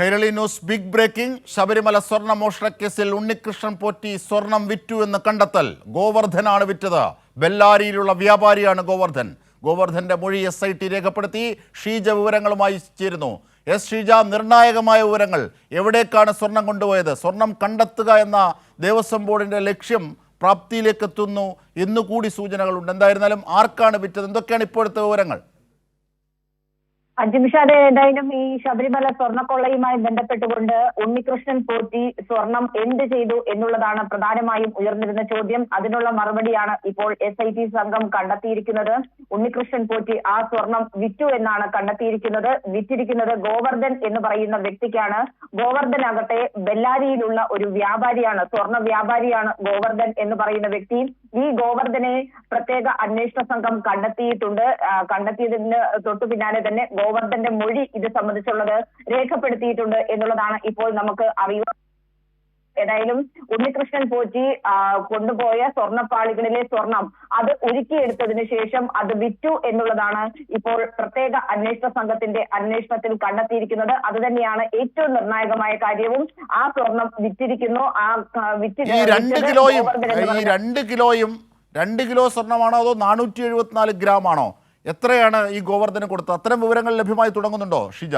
Kairali news big breaking. Sabarimala സ്വർണ്ണ മോഷണക്കേസിൽ ഉണ്ണികൃഷ്ണൻ പോറ്റി സ്വർണം വിറ്റു എന്ന് കണ്ടെത്തൽ. ഗോവർദ്ധനാണ് വിറ്റത്. ബെല്ലാരിയിലുള്ള വ്യാപാരിയാണ് ഗോവർദ്ധന്റെ മൊഴി SIT രേഖപ്പെടുത്തി. ഷീജ വിവരങ്ങളുമായി ചേരുന്നു. ഷീജ, നിർണായകമായ വിവരങ്ങൾ. എവിടേക്കാണ് സ്വർണം കൊണ്ടുപോയത്? സ്വർണം കണ്ടെത്തുക എന്ന ദേവസ്വം ബോർഡിന്റെ ലക്ഷ്യം പ്രാപ്തിയിലേക്ക് എത്തുന്നു എന്നുകൂടി സൂചനകളുണ്ട്. എന്തായിരുന്നാലും ആർക്കാണ് വിറ്റത്? എന്തൊക്കെയാണ് ഇപ്പോഴത്തെ വിവരങ്ങൾ? അജിംഷാദ്, ഏതായാലും ഈ ശബരിമല സ്വർണ്ണക്കൊള്ളയുമായി ബന്ധപ്പെട്ടുകൊണ്ട് ഉണ്ണികൃഷ്ണൻ പോറ്റി സ്വർണം എന്ത് ചെയ്തു എന്നുള്ളതാണ് പ്രധാനമായും ഉയർന്നിരുന്ന ചോദ്യം. അതിനുള്ള മറുപടിയാണ് ഇപ്പോൾ SIT സംഘം കണ്ടെത്തിയിരിക്കുന്നത്. ഉണ്ണികൃഷ്ണൻ പോറ്റി ആ സ്വർണം വിറ്റു എന്നാണ് കണ്ടെത്തിയിരിക്കുന്നത്. വിറ്റിരിക്കുന്നത് ഗോവർദ്ധൻ എന്ന് പറയുന്ന വ്യക്തിക്കാണ്. ഗോവർദ്ധനാകട്ടെ ബെല്ലാരിയിലുള്ള ഒരു വ്യാപാരിയാണ്, സ്വർണ്ണ വ്യാപാരിയാണ് ഗോവർദ്ധൻ എന്ന് പറയുന്ന വ്യക്തി. ഈ ഗോവർദ്ധനെ പ്രത്യേക അന്വേഷണ സംഘം കണ്ടെത്തിയിട്ടുണ്ട്. കണ്ടെത്തിയതിന് തൊട്ടു പിന്നാലെ തന്നെ ഗോവർദ്ധന്റെ മൊഴി ഇത് സംബന്ധിച്ചുള്ളത് രേഖപ്പെടുത്തിയിട്ടുണ്ട് എന്നുള്ളതാണ് ഇപ്പോൾ നമുക്ക് അറിയുക. ഏതായാലും ഉണ്ണികൃഷ്ണൻ പോറ്റി കൊണ്ടുപോയ സ്വർണ്ണപ്പാളികളിലെ സ്വർണം അത് ഉരുക്കിയെടുത്തതിനു ശേഷം അത് വിറ്റു എന്നുള്ളതാണ് ഇപ്പോൾ പ്രത്യേക അന്വേഷണ സംഘത്തിന്റെ അന്വേഷണത്തിൽ കണ്ടെത്തിയിരിക്കുന്നത്. അത് തന്നെയാണ് ഏറ്റവും നിർണായകമായ കാര്യവും. ആ സ്വർണം വിറ്റിരിക്കുന്നു. രണ്ട് കിലോ സ്വർണ്ണമാണോ അതോ 474 ഗ്രാം ആണോ? എത്രയാണ് ഈ ഗോവർദ്ധന് കൊടുത്തത്? അത്തരം വിവരങ്ങൾ ലഭ്യമായി തുടങ്ങുന്നുണ്ടോ ഷിജ?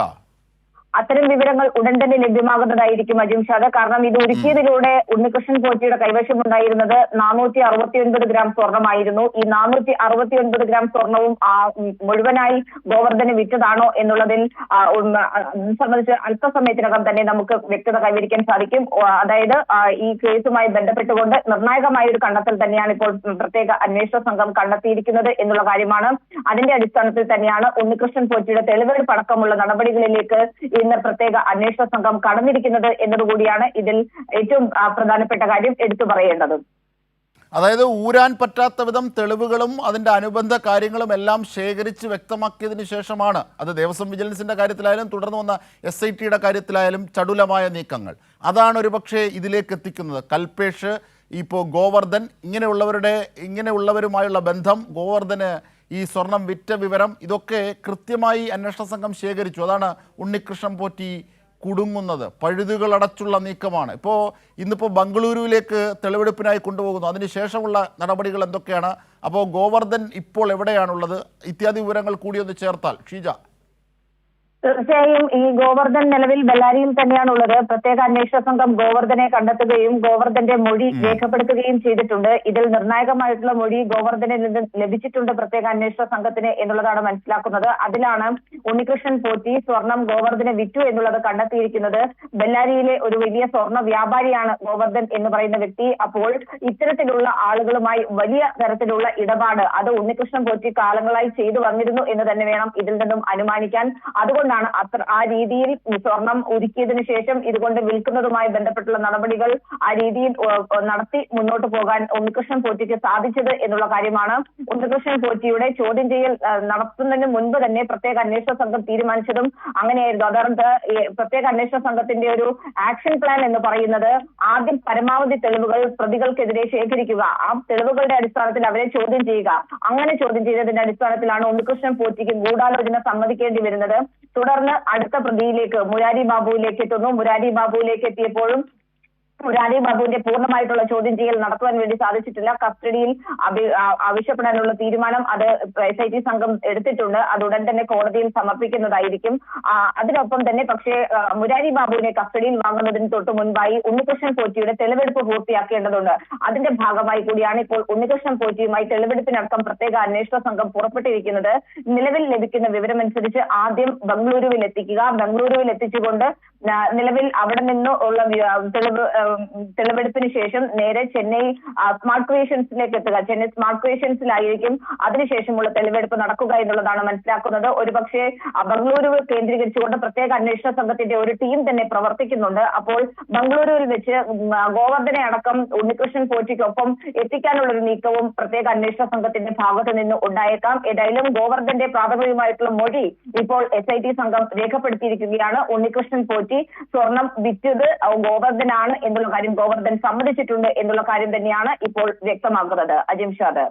അത്തരം വിവരങ്ങൾ ഉടൻ തന്നെ ലഭ്യമാകുന്നതായിരിക്കും അജിംഷാദ്. കാരണം ഇത് ഒരുക്കിയതിലൂടെ ഉണ്ണികൃഷ്ണൻ പോറ്റിയുടെ കൈവശമുണ്ടായിരുന്നത് 469 ഗ്രാം സ്വർണമായിരുന്നു. ഈ 469 ഗ്രാം സ്വർണവും മുഴുവനായി ഗോവർദ്ധന് വിറ്റതാണോ എന്നുള്ളതിൽ സംബന്ധിച്ച് അല്പസമയത്തിനകം തന്നെ നമുക്ക് വ്യക്തത കൈവരിക്കാൻ സാധിക്കും. അതായത് ഈ കേസുമായി ബന്ധപ്പെട്ടുകൊണ്ട് നിർണായകമായ ഒരു കണ്ടെത്തൽ തന്നെയാണ് ഇപ്പോൾ പ്രത്യേക അന്വേഷണ സംഘം കണ്ടെത്തിയിരിക്കുന്നത് എന്നുള്ള കാര്യമാണ്. അതിന്റെ അടിസ്ഥാനത്തിൽ തന്നെയാണ് ഉണ്ണികൃഷ്ണൻ പോറ്റിയുടെ തെളിവെടുപ്പ് അടക്കമുള്ള നടപടികളിലേക്ക് ഇന്ന് പ്രത്യേക അന്വേഷണ സംഘം കടന്നിരിക്കുന്നത് എന്നതുകൂടിയാണ് ഇതിൽ ഏറ്റവും പ്രധാനപ്പെട്ട കാര്യം എടുത്തു പറയേണ്ടത്. അതായത് ഊരാൻ പറ്റാത്ത വിധം തെളിവുകളും അതിൻ്റെ അനുബന്ധ കാര്യങ്ങളും എല്ലാം ശേഖരിച്ച് വ്യക്തമാക്കിയതിന് ശേഷമാണ് അത് ദേവസ്വം വിജിലൻസിൻ്റെ കാര്യത്തിലായാലും തുടർന്ന് വന്ന SITയുടെ കാര്യത്തിലായാലും ചടുലമായ നീക്കങ്ങൾ. അതാണ് ഒരുപക്ഷെ ഇതിലേക്ക് എത്തിക്കുന്നത്. കൽപേഷ്, ഇപ്പോൾ ഗോവർദ്ധൻ, ഇങ്ങനെയുള്ളവരുമായുള്ള ബന്ധം, ഗോവർദ്ധന് ഈ സ്വർണം വിറ്റ വിവരം, ഇതൊക്കെ കൃത്യമായി അന്വേഷണ സംഘം ശേഖരിച്ചു. അതാണ് ഉണ്ണികൃഷ്ണൻ പോറ്റി കുടുങ്ങുന്നത്. പഴുതുകളടച്ചുള്ള നീക്കമാണ്. ഇന്നിപ്പോൾ ബംഗളൂരുവിലേക്ക് തെളിവെടുപ്പിനായി കൊണ്ടുപോകുന്നു. അതിനുശേഷമുള്ള നടപടികൾ എന്തൊക്കെയാണ്? അപ്പോൾ ഗോവർദ്ധൻ ഇപ്പോൾ എവിടെയാണുള്ളത്? ഇത്യാദി വിവരങ്ങൾ കൂടി ഒന്ന് ചേർത്താൽ ഷീജ. തീർച്ചയായും ഈ ഗോവർദ്ധൻ നിലവിൽ ബെല്ലാരിയിൽ തന്നെയാണുള്ളത്. പ്രത്യേക അന്വേഷണ സംഘം ഗോവർദ്ധനെ കണ്ടെത്തുകയും ഗോവർദ്ധന്റെ മൊഴി രേഖപ്പെടുത്തുകയും ചെയ്തിട്ടുണ്ട്. ഇതിൽ നിർണായകമായിട്ടുള്ള മൊഴി ഗോവർദ്ധനിൽ നിന്ന് ലഭിച്ചിട്ടുണ്ട് പ്രത്യേക അന്വേഷണ സംഘത്തിന് എന്നുള്ളതാണ് മനസ്സിലാക്കുന്നത്. അതിലാണ് ഉണ്ണികൃഷ്ണൻ പോറ്റി സ്വർണം ഗോവർദ്ധനെ വിറ്റു എന്നുള്ളത് കണ്ടെത്തിയിരിക്കുന്നത്. ബെല്ലാരിയിലെ ഒരു വലിയ സ്വർണ്ണ വ്യാപാരിയാണ് ഗോവർദ്ധൻ എന്ന് പറയുന്ന വ്യക്തി. അപ്പോൾ ഇത്തരത്തിലുള്ള ആളുകളുമായി വലിയ തരത്തിലുള്ള ഇടപാട് അത് ഉണ്ണികൃഷ്ണൻ പോറ്റി കാലങ്ങളായി ചെയ്തു വന്നിരുന്നു എന്ന് തന്നെ വേണം ഇതിൽ നിന്നും അനുമാനിക്കാൻ. അതുകൊണ്ട് ആ രീതിയിൽ സ്വർണം ഉരുക്കിയതിനു ശേഷം ഇതുകൊണ്ട് വിൽക്കുന്നതുമായി ബന്ധപ്പെട്ടുള്ള നടപടികൾ ആ രീതിയിൽ നടത്തി മുന്നോട്ട് പോകാൻ ഉണ്ണികൃഷ്ണൻ പോറ്റിക്ക് സാധിച്ചത് എന്നുള്ള കാര്യമാണ്. ഉണ്ണികൃഷ്ണൻ പോറ്റിയുടെ ചോദ്യം ചെയ്യൽ നടത്തുന്നതിന് മുൻപ് തന്നെ പ്രത്യേക അന്വേഷണ സംഘം തീരുമാനിച്ചതും അങ്ങനെയായിരുന്നു. അതായത് പ്രത്യേക അന്വേഷണ സംഘത്തിന്റെ ഒരു ആക്ഷൻ പ്ലാൻ എന്ന് പറയുന്നത് ആദ്യം പരമാവധി തെളിവുകൾ പ്രതികൾക്കെതിരെ ശേഖരിക്കുക, ആ തെളിവുകളുടെ അടിസ്ഥാനത്തിൽ അവരെ ചോദ്യം ചെയ്യുക. അങ്ങനെ ചോദ്യം ചെയ്തതിന്റെ അടിസ്ഥാനത്തിലാണ് ഉണ്ണികൃഷ്ണൻ പോറ്റിക്ക് ഗൂഢാലോചന സമ്മതിക്കേണ്ടി വരുന്നത്. തുടർന്ന് അടുത്ത പ്രതിയിലേക്ക് മുരാരി ബാബുവിലേക്ക് എത്തുന്നു. മുരാരി ബാബുവിലേക്ക് എത്തിയപ്പോഴും മുരാരി ബാബുവിന്റെ പൂർണ്ണമായിട്ടുള്ള ചോദ്യം ചെയ്യൽ നടത്തുവാൻ വേണ്ടി സാധിച്ചിട്ടില്ല. കസ്റ്റഡിയിൽ ആവശ്യപ്പെടാനുള്ള തീരുമാനം അത് SIT സംഘം എടുത്തിട്ടുണ്ട്. അത് ഉടൻ തന്നെ കോടതിയിൽ സമർപ്പിക്കുന്നതായിരിക്കും. അതിനൊപ്പം തന്നെ പക്ഷേ മുരാരി ബാബുവിനെ കസ്റ്റഡിയിൽ വാങ്ങുന്നതിന് തൊട്ട് മുൻപായി ഉണ്ണികൃഷ്ണൻ പോറ്റിയുടെ തെളിവെടുപ്പ് പൂർത്തിയാക്കേണ്ടതുണ്ട്. അതിന്റെ ഭാഗമായി കൂടിയാണ് ഇപ്പോൾ ഉണ്ണികൃഷ്ണൻ പോറ്റിയുമായി തെളിവെടുപ്പിനടക്കം പ്രത്യേക അന്വേഷണ സംഘം പുറപ്പെട്ടിരിക്കുന്നത്. നിലവിൽ ലഭിക്കുന്ന വിവരമനുസരിച്ച് ആദ്യം ബംഗളൂരുവിൽ എത്തിക്കുക, ബംഗളൂരുവിൽ എത്തിച്ചുകൊണ്ട് നിലവിൽ അവിടെ നിന്ന് ഉള്ള തെളിവെടുപ്പിന് ശേഷം നേരെ ചെന്നൈ സ്മാർട്ട് ക്രിയേഷൻസിലേക്ക് എത്തുക. ചെന്നൈ സ്മാർട്ട് ക്രിയേഷൻസിലായിരിക്കും അതിനുശേഷമുള്ള തെളിവെടുപ്പ് നടക്കുക എന്നുള്ളതാണ് മനസ്സിലാക്കുന്നത്. ഒരുപക്ഷെ ബംഗളൂരു കേന്ദ്രീകരിച്ചുകൊണ്ട് പ്രത്യേക അന്വേഷണ സംഘത്തിന്റെ ഒരു ടീം തന്നെ പ്രവർത്തിക്കുന്നുണ്ട്. അപ്പോൾ ബംഗളൂരുവിൽ വെച്ച് ഗോവർദ്ധനെ അടക്കം ഉണ്ണികൃഷ്ണൻ പോറ്റിക്കൊപ്പം എത്തിക്കാനുള്ള ഒരു നീക്കവും പ്രത്യേക അന്വേഷണ സംഘത്തിന്റെ ഭാഗത്ത് നിന്ന് ഉണ്ടായേക്കാം. ഏതായാലും ഗോവർദ്ധന്റെ പ്രാഥമികമായിട്ടുള്ള മൊഴി ഇപ്പോൾ SIT സംഘം രേഖപ്പെടുത്തിയിരിക്കുകയാണ്. ഉണ്ണികൃഷ്ണൻ പോറ്റി സ്വർണം വിറ്റത് ഗോവർദ്ധനാണ് എന്നുള്ള കാര്യം ഗോവർദ്ധൻ സമ്മതിച്ചിട്ടുണ്ട് എന്നുള്ള കാര്യം തന്നെയാണ് ഇപ്പോൾ വ്യക്തമാക്കുന്നത്. അജിംഷാദ്.